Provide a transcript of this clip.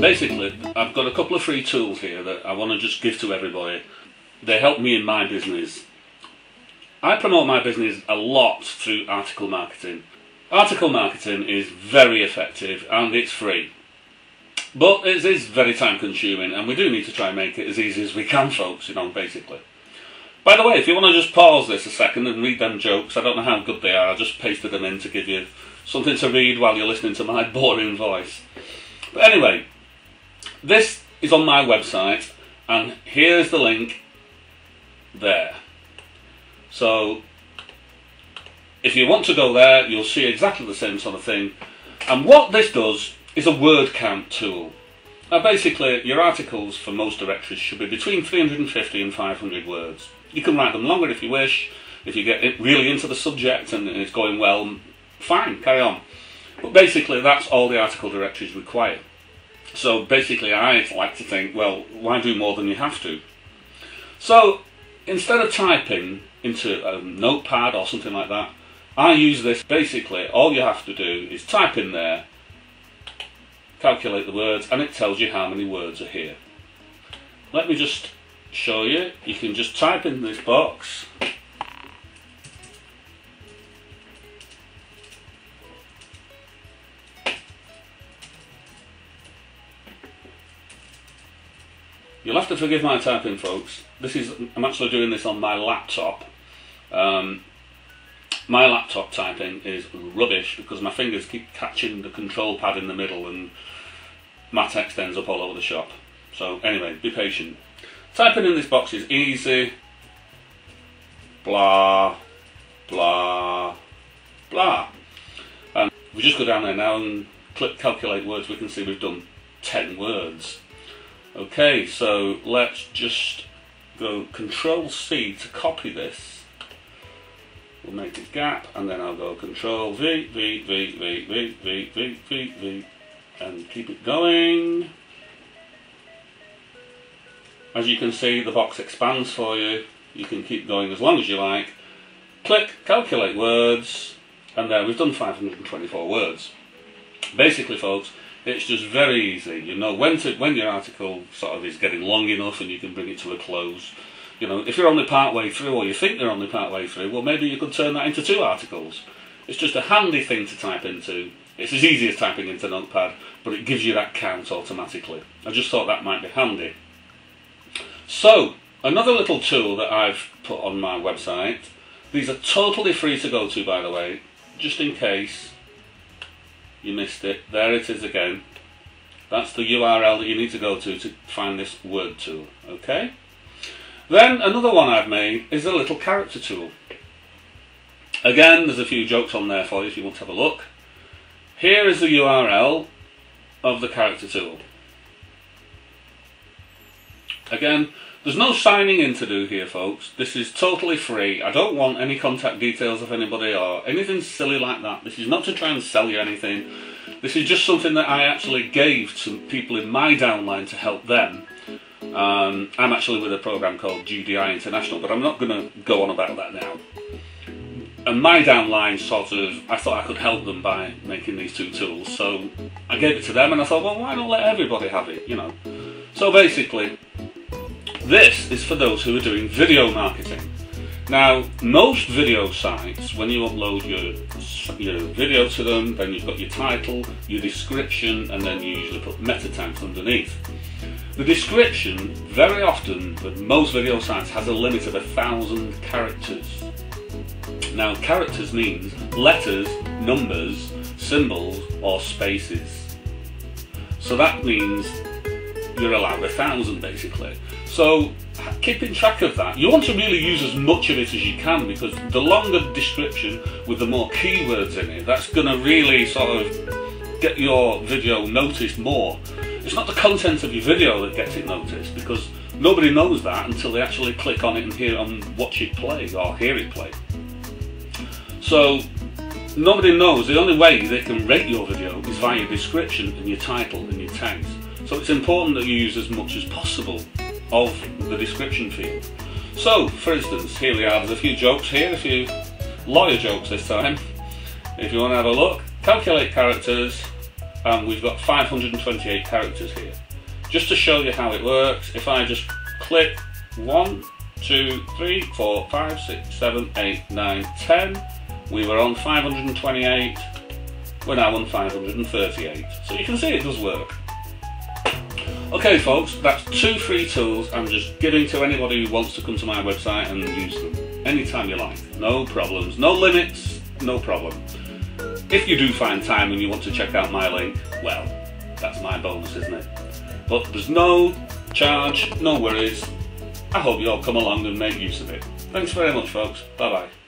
Basically, I've got a couple of free tools here that I want to just give to everybody. They help me in my business. I promote my business a lot through article marketing. Article marketing is very effective and it's free. But it is very time consuming, and we do need to try and make it as easy as we can, folks, you know, basically. By the way, if you want to just pause this a second and read them jokes, I don't know how good they are, I just pasted them in to give you something to read while you're listening to my boring voice. But anyway, this is on my website, and here's the link there. So, if you want to go there, you'll see exactly the same sort of thing. And what this does is a word count tool. Now basically, your articles for most directories should be between 350 and 500 words. You can write them longer if you wish. If you get really into the subject and it's going well, fine, carry on. But basically, that's all the article directories require. So basically, I like to think, well, why do more than you have to? So, instead of typing into a notepad or something like that, I use this. Basically, all you have to do is type in there, calculate the words, and it tells you how many words are here. Let me just show you. You can just type in this box. You'll have to forgive my typing, folks. I'm actually doing this on my laptop. My laptop typing is rubbish because my fingers keep catching the control pad in the middle and my text ends up all over the shop. So anyway, be patient. Typing in this box is easy. Blah, blah, blah. And if we just go down there now and click calculate words, we can see we've done 10 words. Okay, so let's just go Control C to copy this. We'll make a gap, and then I'll go Control V, V, V, V, V, V, V, V, V, and keep it going. As you can see, the box expands for you. You can keep going as long as you like. Click Calculate Words, and there we've done 524 words. Basically, folks, it's just very easy. You know when your article sort of is getting long enough and you can bring it to a close. You know, if you're only part way through, or you think you're only part way through, well, maybe you could turn that into 2 articles. It's just a handy thing to type into. It's as easy as typing into Notepad, but it gives you that count automatically. I just thought that might be handy. So, another little tool that I've put on my website. These are totally free to go to, by the way, just in case you missed it. There it is again. That's the URL that you need to go to find this word tool, okay? Then another one I've made is a little character tool. Again, there's a few jokes on there for you if you want to have a look. Here is the URL of the character tool. Again, there's no signing in to do here, folks. This is totally free. I don't want any contact details of anybody or anything silly like that. This is not to try and sell you anything. This is just something that I actually gave to people in my downline to help them. I'm actually with a program called GDI International, but I'm not going to go on about that now. And my downline I thought I could help them by making these 2 tools. So I gave it to them and I thought, well, why not let everybody have it, you know? So basically, this is for those who are doing video marketing. Now, most video sites, when you upload your video to them, then you've got your title, your description, and then you usually put meta tags underneath. The description, very often, with most video sites, has a limit of 1,000 characters. Now, characters means letters, numbers, symbols, or spaces. So that means you're allowed 1,000 basically. So keeping track of that, you want to really use as much of it as you can, because the longer the description with the more keywords in it, that's going to really sort of get your video noticed more. It's not the content of your video that gets it noticed, because nobody knows that until they actually click on it and watch it play or hear it play. So nobody knows. The only way they can rate your video is via your description and your title and your tags. So it's important that you use as much as possible of the description field. So, for instance, here we are. There's a few jokes here, a few lawyer jokes this time. If you want to have a look, calculate characters, and we've got 528 characters here. Just to show you how it works, if I just click 1, 2, 3, 4, 5, 6, 7, 8, 9, 10, we were on 528, we're now on 538. So you can see it does work. Okay folks, that's 2 free tools I'm just giving to anybody who wants to come to my website and use them anytime you like. No problems, no limits, no problem. If you do find time and you want to check out my link, well, that's my bonus, isn't it? But there's no charge, no worries. I hope you all come along and make use of it. Thanks very much folks, bye bye.